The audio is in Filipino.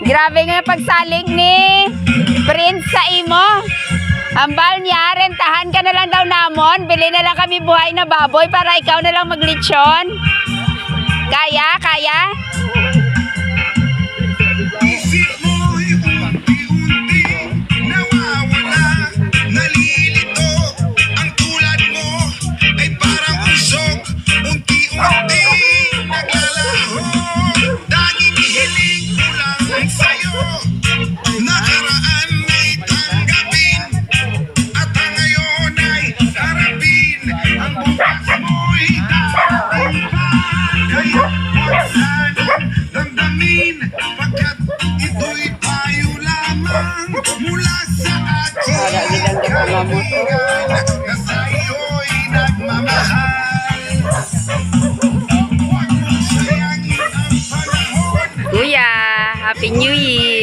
Grabe nga pagsalig ni Prince sa imo. Ambal niya, rentahan ka na lang daw namon. Bili na lang kami buhay na baboy para ikaw na lang maglitsyon. Kaya? Kaya? Isip mo'y unti-unti nawawala, nalilito. Ang tulad mo ay parang usok, unti-unti naglalaho. Tanging hiling ko lang sa'yo, nakaraan ay tanggapin, at ang ngayon ay harapin. Ang bukas mo'y darating pa, kaya huwag sanang damdamin, pagkat ito'y payo lamang mula sa aking kaibigan na sa'yo'y nagmamahal. Huwag mong sayangin ang panahon. Kuya, Happy New Year!